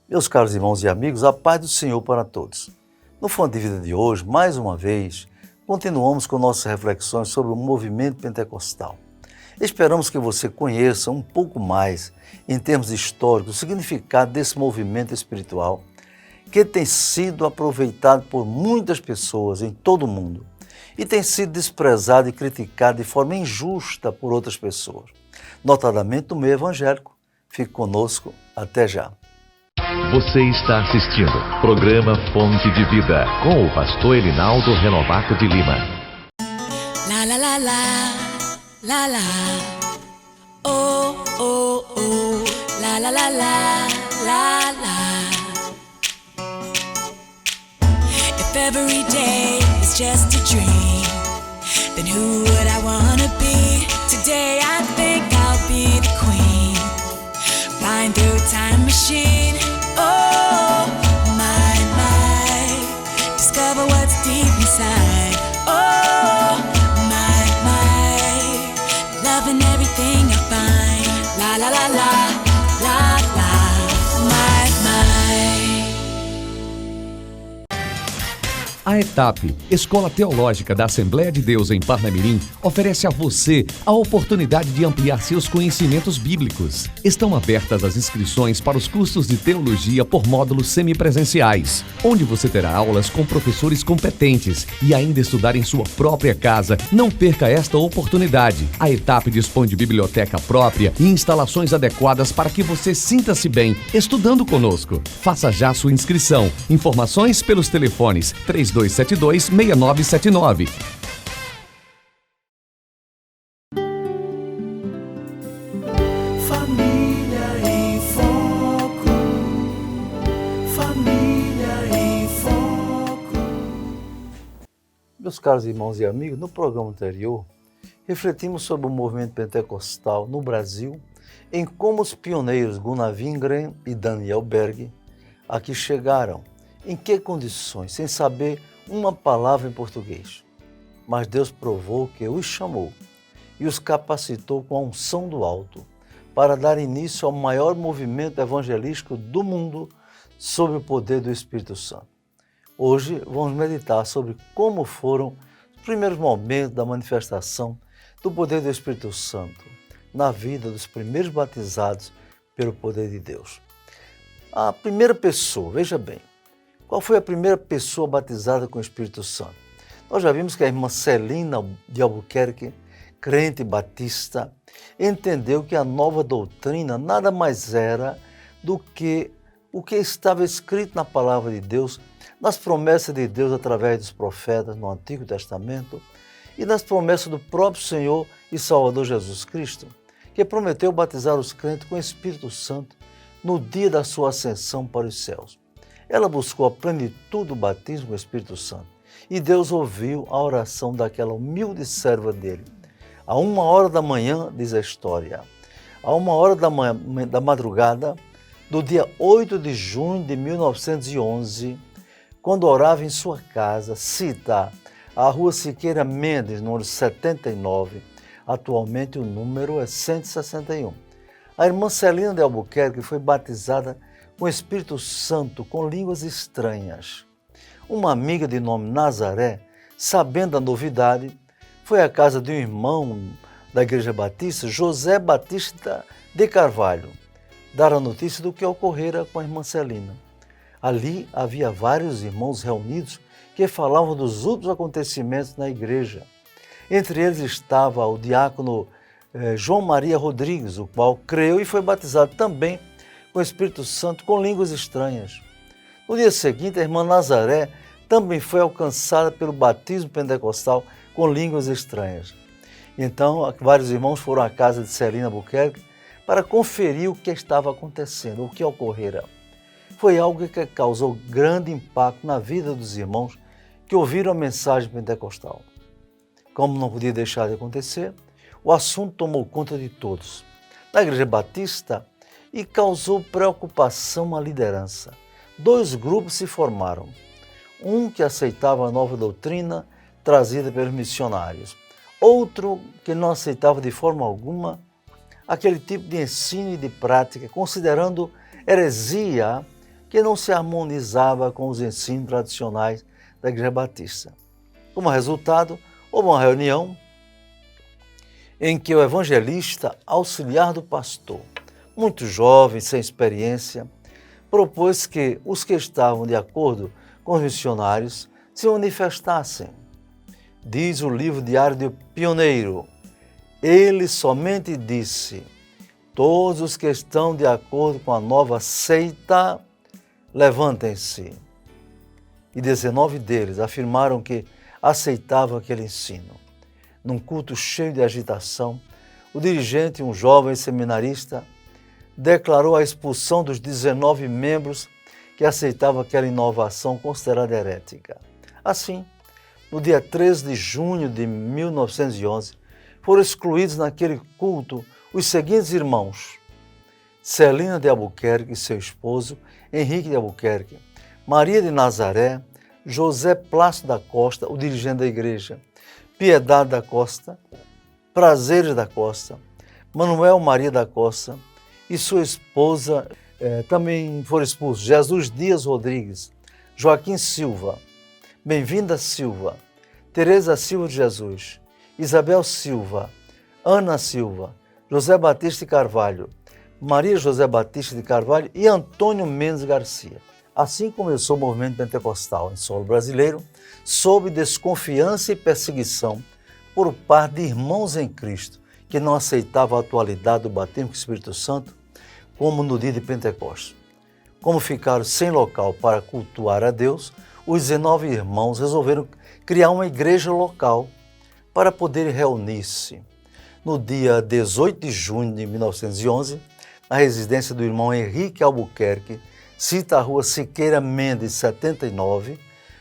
Meus caros irmãos e amigos, a paz do Senhor para todos. No Fonte de Vida de hoje, mais uma vez, continuamos com nossas reflexões sobre o movimento pentecostal. Esperamos que você conheça um pouco mais, em termos históricos, o significado desse movimento espiritual que tem sido aproveitado por muitas pessoas em todo o mundo e tem sido desprezado e criticado de forma injusta por outras pessoas, notadamente no meio evangélico. Fique conosco, até já. Você está assistindo programa Fonte de Vida com o pastor Elinaldo Renovato de Lima. La la la la, la la, oh oh oh, la la la la, la la. If every day is just a dream, then who would I wanna be? Today I think I'll be the queen, flying through a time machine. Oh, my, discover what's deep inside. Oh, my, loving everything I find. La la la la, la la, my. A ETAP, Escola Teológica da Assembleia de Deus em Parnamirim, oferece a você a oportunidade de ampliar seus conhecimentos bíblicos. Estão abertas as inscrições para os cursos de teologia por módulos semipresenciais, onde você terá aulas com professores competentes e ainda estudar em sua própria casa. Não perca esta oportunidade. A ETAP dispõe de biblioteca própria e instalações adequadas para que você sinta-se bem estudando conosco. Faça já sua inscrição. Informações pelos telefones 3272-6979. Família em Foco. Família em Foco. Meus caros irmãos e amigos, no programa anterior, refletimos sobre o movimento pentecostal no Brasil, em como os pioneiros Gunnar Wingren e Daniel Berg aqui chegaram, em que condições, sem saber uma palavra em português. Mas Deus provou que os chamou e os capacitou com a unção do alto para dar início ao maior movimento evangelístico do mundo sob o poder do Espírito Santo. Hoje vamos meditar sobre como foram os primeiros momentos da manifestação do poder do Espírito Santo na vida dos primeiros batizados pelo poder de Deus. A primeira pessoa, veja bem, qual foi a primeira pessoa batizada com o Espírito Santo? Nós já vimos que a irmã Celina de Albuquerque, crente batista, entendeu que a nova doutrina nada mais era do que o que estava escrito na palavra de Deus, nas promessas de Deus através dos profetas no Antigo Testamento e nas promessas do próprio Senhor e Salvador Jesus Cristo, que prometeu batizar os crentes com o Espírito Santo no dia da sua ascensão para os céus. Ela buscou a plenitude do batismo com o Espírito Santo e Deus ouviu a oração daquela humilde serva dele. A 1h da manhã, diz a história, a 1h da madrugada do dia 8 de junho de 1911, quando orava em sua casa, cita a Rua Siqueira Mendes, número 79, atualmente o número é 161. A irmã Celina de Albuquerque foi batizada com o Espírito Santo, com línguas estranhas. Uma amiga de nome Nazaré, sabendo da novidade, foi à casa de um irmão da Igreja Batista, José Batista de Carvalho, dar a notícia do que ocorrera com a irmã Celina. Ali havia vários irmãos reunidos que falavam dos últimos acontecimentos na igreja. Entre eles estava o diácono João Maria Rodrigues, o qual creu e foi batizado também com o Espírito Santo, com línguas estranhas. No dia seguinte, a irmã Nazaré também foi alcançada pelo batismo pentecostal com línguas estranhas. Então, vários irmãos foram à casa de Celina Albuquerque para conferir o que estava acontecendo, o que ocorrera. Foi algo que causou grande impacto na vida dos irmãos que ouviram a mensagem pentecostal. Como não podia deixar de acontecer, o assunto tomou conta de todos. Na Igreja Batista, e causou preocupação à liderança. 2 grupos se formaram. Um que aceitava a nova doutrina trazida pelos missionários. Outro que não aceitava de forma alguma aquele tipo de ensino e de prática, considerando heresia que não se harmonizava com os ensinos tradicionais da Igreja Batista. Como resultado, houve uma reunião em que o evangelista, auxiliar do pastor, muito jovem, sem experiência, propôs que os que estavam de acordo com os missionários se manifestassem. Diz o livro Diário do Pioneiro, ele somente disse: todos os que estão de acordo com a nova seita, levantem-se. E 19 deles afirmaram que aceitavam aquele ensino. Num culto cheio de agitação, o dirigente, um jovem seminarista, declarou a expulsão dos 19 membros que aceitavam aquela inovação considerada herética. Assim, no dia 13 de junho de 1911, foram excluídos naquele culto os seguintes irmãos: Celina de Albuquerque e seu esposo, Henrique de Albuquerque, Maria de Nazaré, José Plácido da Costa, o dirigente da igreja, Piedade da Costa, Prazeres da Costa, Manuel Maria da Costa e sua esposa. Também foram expulsos Jesus Dias Rodrigues, Joaquim Silva, Bem-vinda Silva, Tereza Silva de Jesus, Isabel Silva, Ana Silva, José Batista de Carvalho, Maria José Batista de Carvalho e Antônio Mendes Garcia. Assim começou o movimento pentecostal em solo brasileiro, sob desconfiança e perseguição por parte de irmãos em Cristo que não aceitavam a atualidade do batismo com o Espírito Santo, como no dia de Pentecostes. Como ficaram sem local para cultuar a Deus, os 19 irmãos resolveram criar uma igreja local para poderem reunir-se. No dia 18 de junho de 1911, na residência do irmão Henrique Albuquerque, cita a rua Siqueira Mendes, 79,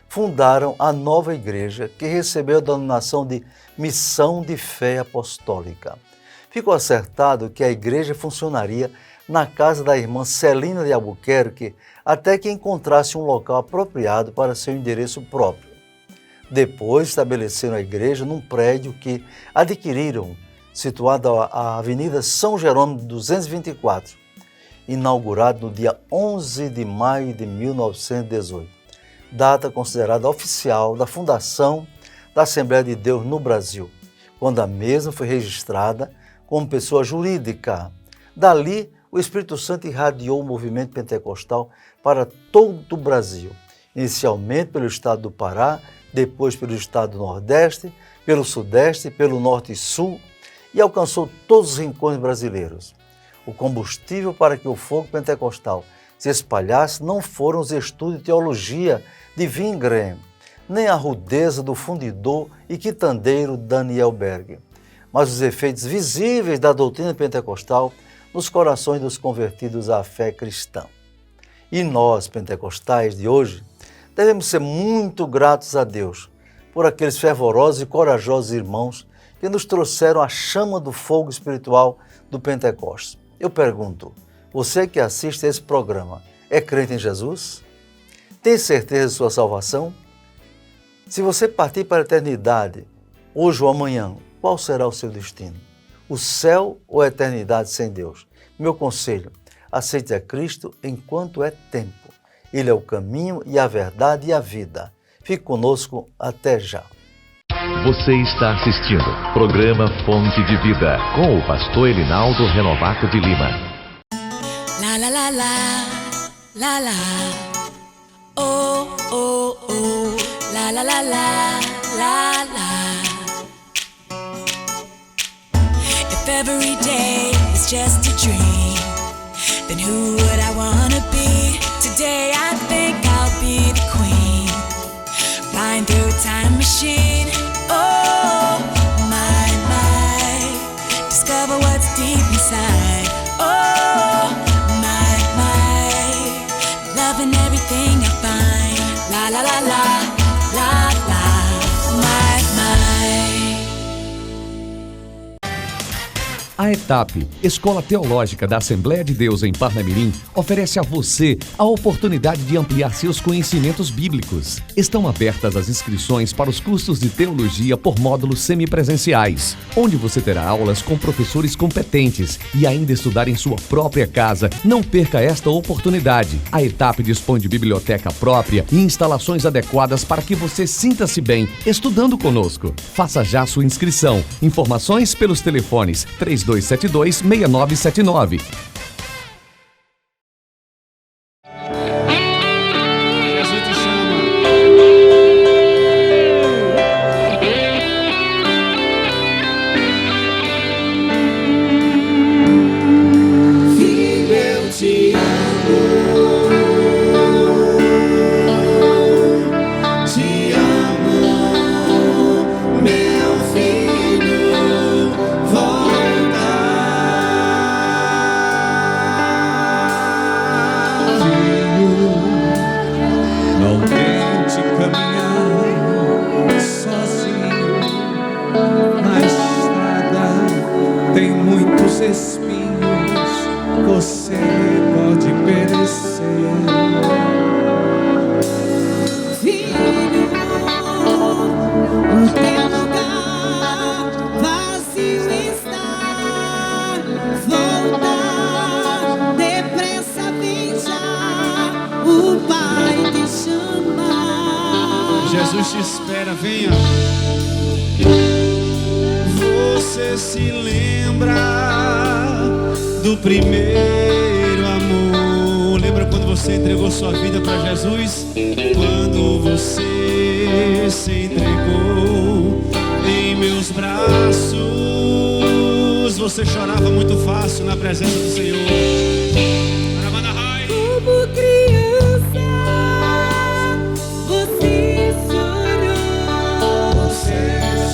fundaram a nova igreja que recebeu a denominação de Missão de Fé Apostólica. Ficou acertado que a igreja funcionaria na casa da irmã Celina de Albuquerque até que encontrasse um local apropriado para seu endereço próprio. Depois estabeleceram a igreja num prédio que adquiriram, situado à Avenida São Jerônimo 224, inaugurado no dia 11 de maio de 1918, data considerada oficial da fundação da Assembleia de Deus no Brasil, quando a mesma foi registrada como pessoa jurídica. Dali, o Espírito Santo irradiou o movimento pentecostal para todo o Brasil, inicialmente pelo estado do Pará, depois pelo estado do Nordeste, pelo Sudeste, pelo Norte e Sul, e alcançou todos os rincões brasileiros. O combustível para que o fogo pentecostal se espalhasse não foram os estudos de teologia de Wingren, nem a rudeza do fundidor e quitandeiro Daniel Berg, mas os efeitos visíveis da doutrina pentecostal nos corações dos convertidos à fé cristã. E nós, pentecostais de hoje, devemos ser muito gratos a Deus por aqueles fervorosos e corajosos irmãos que nos trouxeram a chama do fogo espiritual do Pentecostes. Eu pergunto, você que assiste a esse programa, é crente em Jesus? Tem certeza de sua salvação? Se você partir para a eternidade, hoje ou amanhã, qual será o seu destino? O céu ou a eternidade sem Deus? Meu conselho, aceite a Cristo enquanto é tempo. Ele é o caminho e a verdade e a vida. Fique conosco até já. Você está assistindo programa Fonte de Vida com o pastor Elinaldo Renovato de Lima. La la la la, la la. Oh oh oh, la la la la, la la. If every day is just a dream, then who would I wanna be? Today I think I'll be the queen, flying through a time machine. Oh my my, discover what's deep inside. Oh my my, loving everything I find. La la la la, la la, my my. A ETAP, Escola Teológica da Assembleia de Deus em Parnamirim, oferece a você a oportunidade de ampliar seus conhecimentos bíblicos. Estão abertas as inscrições para os cursos de teologia por módulos semipresenciais, onde você terá aulas com professores competentes e ainda estudar em sua própria casa. Não perca esta oportunidade. A ETAP dispõe de biblioteca própria e instalações adequadas para que você sinta-se bem estudando conosco. Faça já sua inscrição. Informações pelos telefones 3272-6979. Jesus te chama. Filho, eu te amo. Te amo, meu filho. Volta. Não tente caminhar sozinho. Na estrada tem muitos espinhos. Você pode perecer. Filho, o teu lugar vazio está. Volta, depressa vem já. O Pai te chama. Jesus te espera, venha. Você se lembra do primeiro amor? Lembra quando você entregou sua vida para Jesus? Quando você se entregou em meus braços, você chorava muito fácil na presença do Senhor. Como criança, você chorou. Você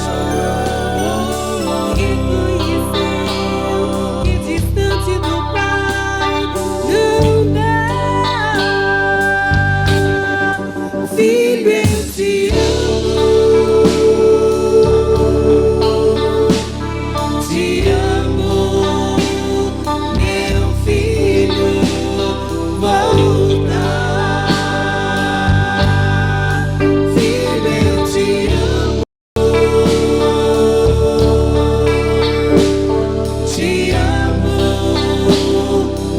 chorou. Reconheceu que distante do Pai não dá. Filho, eu te amo. Te amo, meu filho. Volta. Filho, eu te amo. Te amo,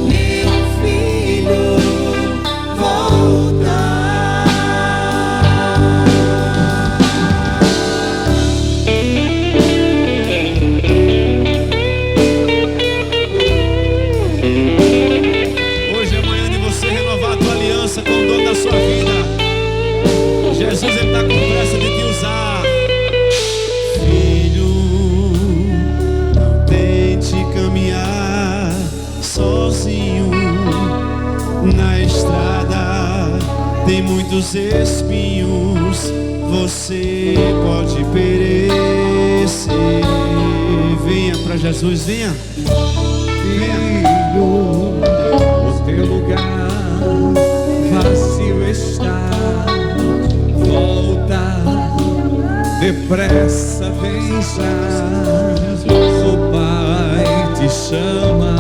meu filho. Volta. Hoje é manhã de você renovar a tua aliança com o dono da sua vida. Jesus está com pressa de te usar. Filho, não tente caminhar sozinho. Na estrada tem muitos espinhos. Você pode perecer. Venha para Jesus, venha. Filho, o teu lugar vazio está. Volta, depressa vem já. O Pai te chama.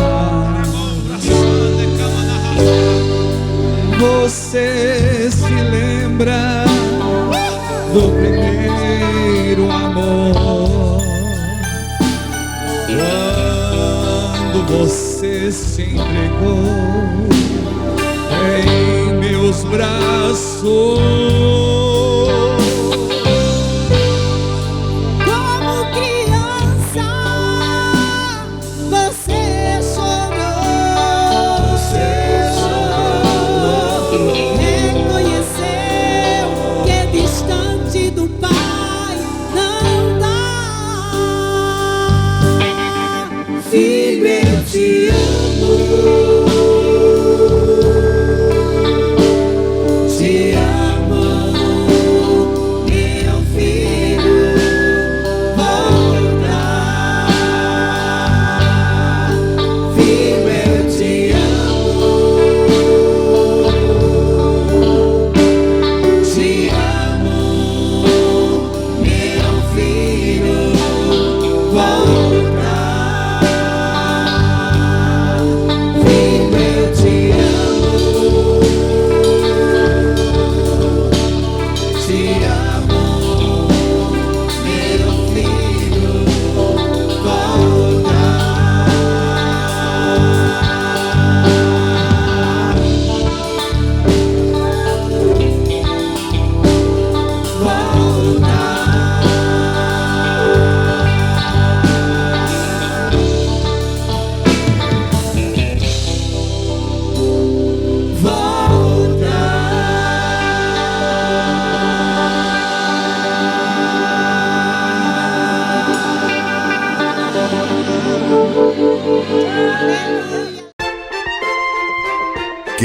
Você se lembra do primeiro amor? Quando você se entregou em meus braços. Como criança, você chorou. Você chorou. Reconheceu que é distante do Pai não dá. Filho, eu te amo. Te amo,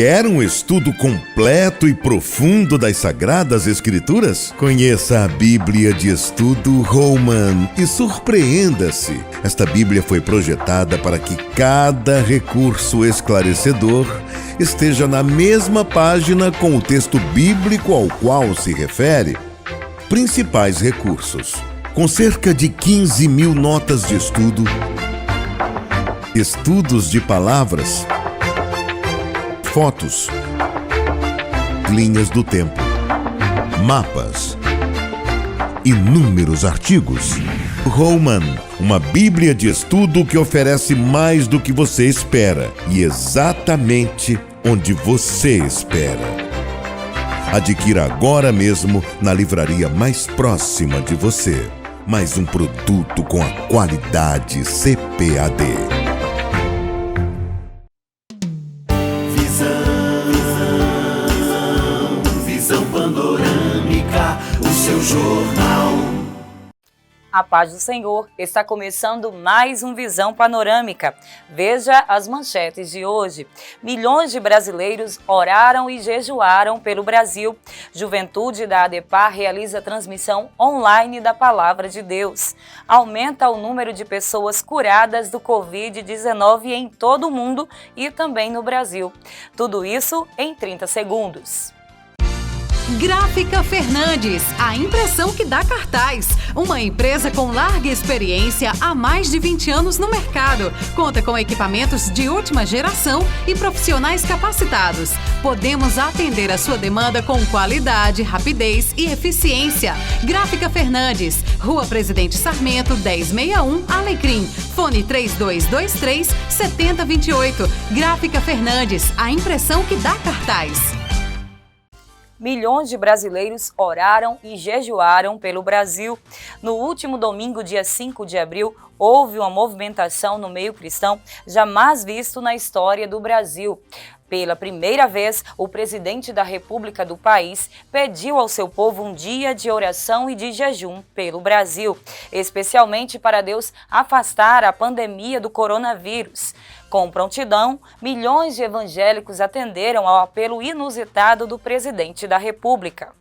Quer um estudo completo e profundo das Sagradas Escrituras? Conheça a Bíblia de Estudo Holman e surpreenda-se. Esta Bíblia foi projetada para que cada recurso esclarecedor esteja na mesma página com o texto bíblico ao qual se refere. Principais recursos: com cerca de 15.000 notas de estudo, estudos de palavras, fotos, linhas do tempo, mapas, inúmeros artigos. Holman, uma Bíblia de estudo que oferece mais do que você espera e exatamente onde você espera. Adquira agora mesmo na livraria mais próxima de você. Mais um produto com a qualidade CPAD. Visão panorâmica, o seu jornal. A paz do Senhor, está começando mais um Visão Panorâmica. Veja as manchetes de hoje. Milhões de brasileiros oraram e jejuaram pelo Brasil. Juventude da ADEPAR realiza transmissão online da Palavra de Deus. Aumenta o número de pessoas curadas do Covid-19 em todo o mundo e também no Brasil. Tudo isso em 30 segundos. Gráfica Fernandes, a impressão que dá cartaz. Uma empresa com larga experiência há mais de 20 anos no mercado. Conta com equipamentos de última geração e profissionais capacitados. Podemos atender a sua demanda com qualidade, rapidez e eficiência. Gráfica Fernandes, Rua Presidente Sarmento, 1061, Alecrim. Fone 3223-7028. Gráfica Fernandes, a impressão que dá cartaz. Milhões de brasileiros oraram e jejuaram pelo Brasil. No último domingo, dia 5 de abril, houve uma movimentação no meio cristão jamais visto na história do Brasil. Pela primeira vez, o presidente da República do país pediu ao seu povo um dia de oração e de jejum pelo Brasil, especialmente para Deus afastar a pandemia do coronavírus. Com prontidão, milhões de evangélicos atenderam ao apelo inusitado do presidente da República.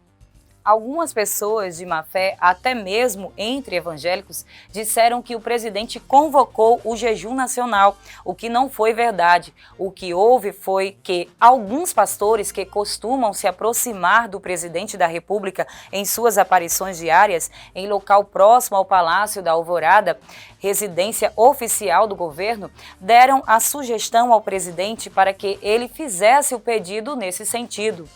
Algumas pessoas de má fé, até mesmo entre evangélicos, disseram que o presidente convocou o jejum nacional, o que não foi verdade. O que houve foi que alguns pastores que costumam se aproximar do presidente da República em suas aparições diárias em local próximo ao Palácio da Alvorada, residência oficial do governo, deram a sugestão ao presidente para que ele fizesse o pedido nesse sentido.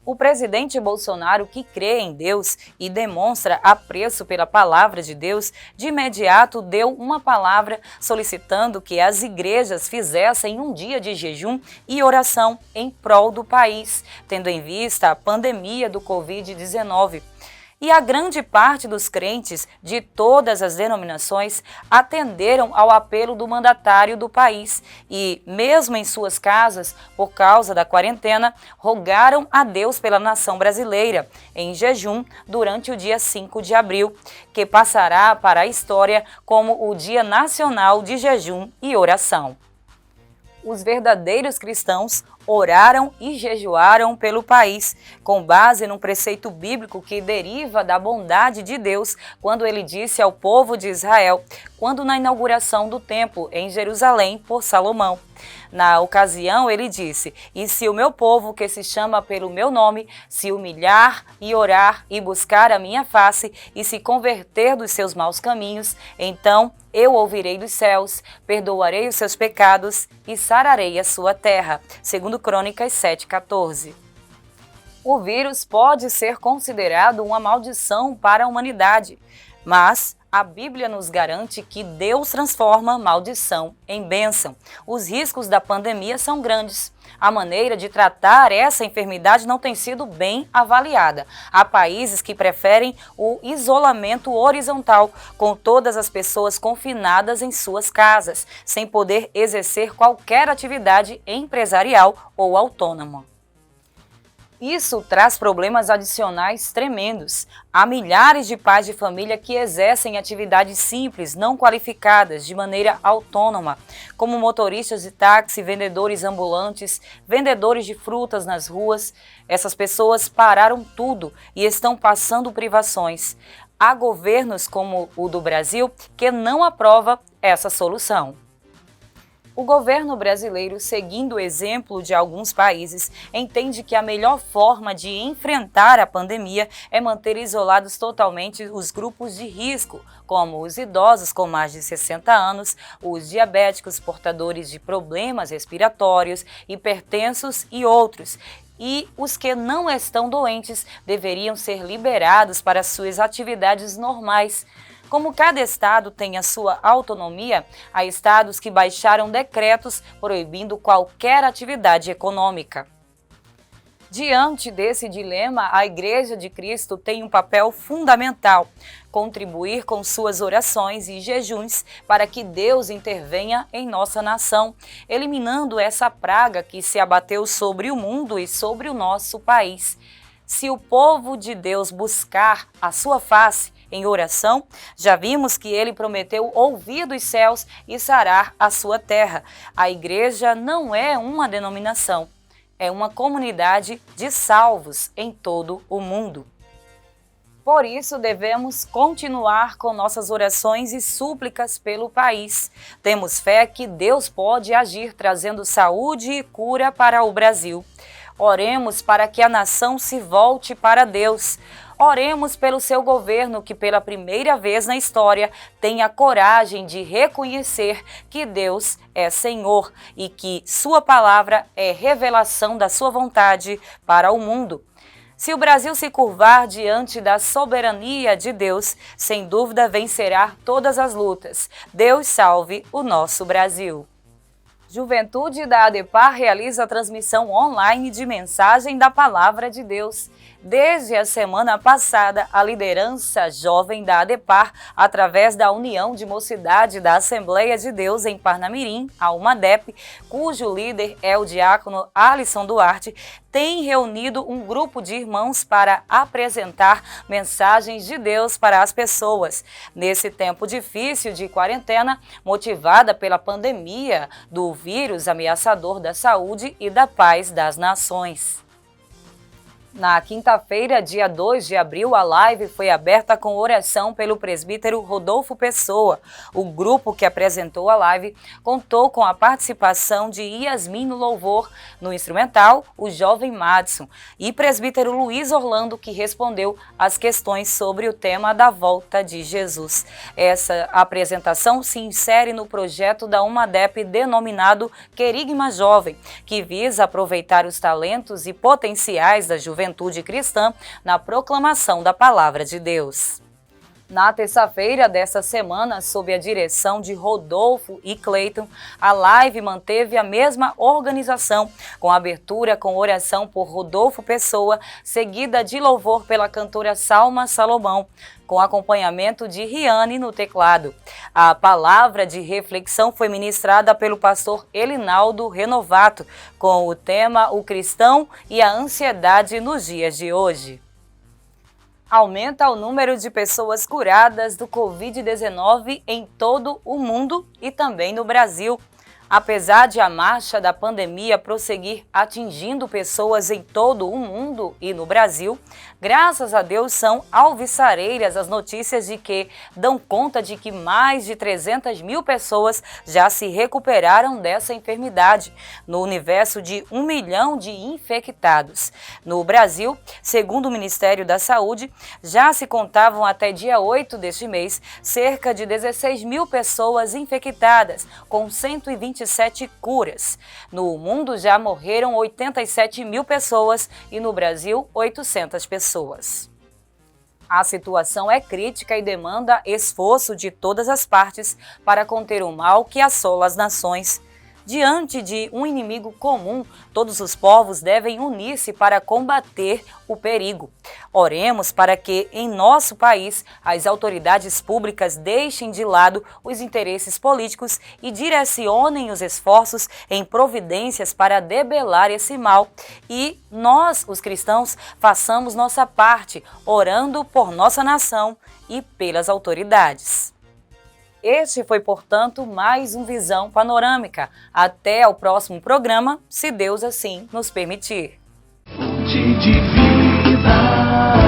O presidente Bolsonaro, que crê em Deus e demonstra apreço pela palavra de Deus, de imediato deu uma palavra solicitando que as igrejas fizessem um dia de jejum e oração em prol do país, tendo em vista a pandemia do Covid-19. E a grande parte dos crentes de todas as denominações atenderam ao apelo do mandatário do país e, mesmo em suas casas, por causa da quarentena, rogaram a Deus pela nação brasileira, em jejum durante o dia 5 de abril, que passará para a história como o Dia Nacional de Jejum e Oração. Os verdadeiros cristãos oraram e jejuaram pelo país, com base num preceito bíblico que deriva da bondade de Deus, quando ele disse ao povo de Israel, quando na inauguração do templo em Jerusalém por Salomão. Na ocasião, ele disse: "E se o meu povo, que se chama pelo meu nome, se humilhar e orar e buscar a minha face e se converter dos seus maus caminhos, então eu ouvirei dos céus, perdoarei os seus pecados e sararei a sua terra." Segundo Crônicas 7:14. O vírus pode ser considerado uma maldição para a humanidade, mas a Bíblia nos garante que Deus transforma maldição em bênção. Os riscos da pandemia são grandes. A maneira de tratar essa enfermidade não tem sido bem avaliada. Há países que preferem o isolamento horizontal, com todas as pessoas confinadas em suas casas, sem poder exercer qualquer atividade empresarial ou autônoma. Isso traz problemas adicionais tremendos. Há milhares de pais de família que exercem atividades simples, não qualificadas, de maneira autônoma, como motoristas de táxi, vendedores ambulantes, vendedores de frutas nas ruas. Essas pessoas pararam tudo e estão passando privações. Há governos como o do Brasil que não aprova essa solução. O governo brasileiro, seguindo o exemplo de alguns países, entende que a melhor forma de enfrentar a pandemia é manter isolados totalmente os grupos de risco, como os idosos com mais de 60 anos, os diabéticos portadores de problemas respiratórios, hipertensos e outros. E os que não estão doentes deveriam ser liberados para suas atividades normais. Como cada estado tem a sua autonomia, há estados que baixaram decretos proibindo qualquer atividade econômica. Diante desse dilema, a Igreja de Cristo tem um papel fundamental: contribuir com suas orações e jejuns para que Deus intervenha em nossa nação, eliminando essa praga que se abateu sobre o mundo e sobre o nosso país. Se o povo de Deus buscar a sua face em oração, já vimos que ele prometeu ouvir dos céus e sarar a sua terra. A igreja não é uma denominação, é uma comunidade de salvos em todo o mundo. Por isso, devemos continuar com nossas orações e súplicas pelo país. Temos fé que Deus pode agir trazendo saúde e cura para o Brasil. Oremos para que a nação se volte para Deus. Oremos pelo seu governo que, pela primeira vez na história, tenha coragem de reconhecer que Deus é Senhor e que sua palavra é revelação da sua vontade para o mundo. Se o Brasil se curvar diante da soberania de Deus, sem dúvida vencerá todas as lutas. Deus salve o nosso Brasil. Juventude da ADEPAR realiza a transmissão online de mensagem da Palavra de Deus. Desde a semana passada, a liderança jovem da ADEPAR, através da União de Mocidade da Assembleia de Deus em Parnamirim, a UMADEP, cujo líder é o diácono Alisson Duarte, tem reunido um grupo de irmãos para apresentar mensagens de Deus para as pessoas. Nesse tempo difícil de quarentena, motivada pela pandemia do vírus ameaçador da saúde e da paz das nações. Na quinta-feira, dia 2 de abril, a live foi aberta com oração pelo presbítero Rodolfo Pessoa. O grupo que apresentou a live contou com a participação de Yasmin no louvor, no instrumental, o jovem Madison, e presbítero Luiz Orlando, que respondeu às questões sobre o tema da volta de Jesus. Essa apresentação se insere no projeto da UMADEP denominado Querigma Jovem, que visa aproveitar os talentos e potenciais da juventude cristã na proclamação da Palavra de Deus. Na terça-feira desta semana, sob a direção de Rodolfo e Cleiton, a live manteve a mesma organização, com abertura com oração por Rodolfo Pessoa, seguida de louvor pela cantora Salma Salomão, com acompanhamento de Riane no teclado. A palavra de reflexão foi ministrada pelo pastor Elinaldo Renovato, com o tema O Cristão e a Ansiedade nos dias de hoje. Aumenta o número de pessoas curadas do Covid-19 em todo o mundo e também no Brasil. Apesar de a marcha da pandemia prosseguir atingindo pessoas em todo o mundo e no Brasil, graças a Deus são alvissareiras as notícias de que dão conta de que mais de 300 mil pessoas já se recuperaram dessa enfermidade, no universo de 1 milhão de infectados. No Brasil, segundo o Ministério da Saúde, já se contavam até dia 8 deste mês cerca de 16 mil pessoas infectadas, com 127 curas. No mundo já morreram 87 mil pessoas e no Brasil 800 pessoas. A situação é crítica e demanda esforço de todas as partes para conter o mal que assola as nações. Diante de um inimigo comum, todos os povos devem unir-se para combater o perigo. Oremos para que, em nosso país, as autoridades públicas deixem de lado os interesses políticos e direcionem os esforços em providências para debelar esse mal. E nós, os cristãos, façamos nossa parte, orando por nossa nação e pelas autoridades. Este foi, portanto, mais um Visão Panorâmica. Até ao próximo programa, se Deus assim nos permitir. Fonte de vida.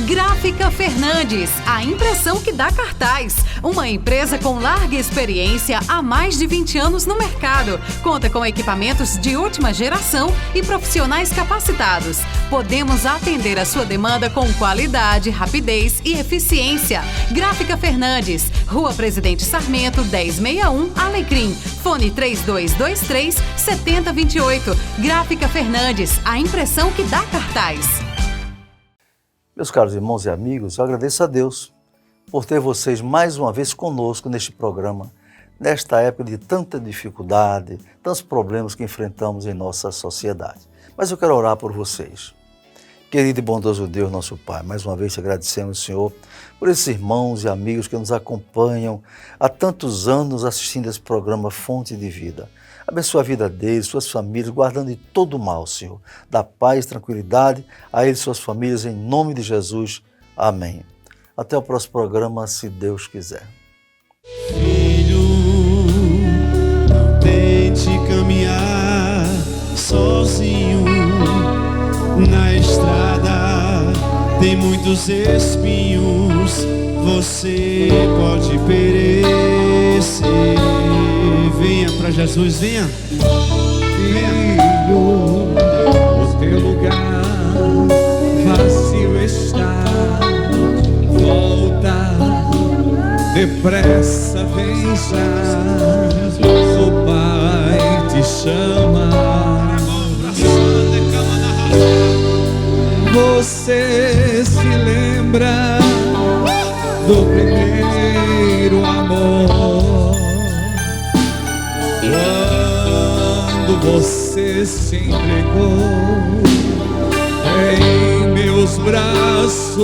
Gráfica Fernandes, a impressão que dá cartaz. Uma empresa com larga experiência há mais de 20 anos no mercado. Conta com equipamentos de última geração e profissionais capacitados. Podemos atender a sua demanda com qualidade, rapidez e eficiência. Gráfica Fernandes, Rua Presidente Sarmento, 1061, Alecrim. Fone 3223-7028. Gráfica Fernandes, a impressão que dá cartaz. Meus caros irmãos e amigos, eu agradeço a Deus por ter vocês mais uma vez conosco neste programa, nesta época de tanta dificuldade, tantos problemas que enfrentamos em nossa sociedade. Mas eu quero orar por vocês. Querido e bondoso Deus, nosso Pai, mais uma vez te agradecemos, Senhor, por esses irmãos e amigos que nos acompanham há tantos anos assistindo esse programa Fonte de Vida. Abençoa a vida deles, suas famílias, guardando de todo o mal, Senhor. Dá paz e tranquilidade a eles e suas famílias, em nome de Jesus. Amém. Até o próximo programa, se Deus quiser. Filho, não tente caminhar sozinho na estrada. Tem muitos espinhos, você pode perecer. Venha para Jesus, venha. Filho, o teu lugar vazio está. Volta, depressa vem já. O Pai te chama. Você se lembra do primeiro amor? Quando você se entregou em meus braços.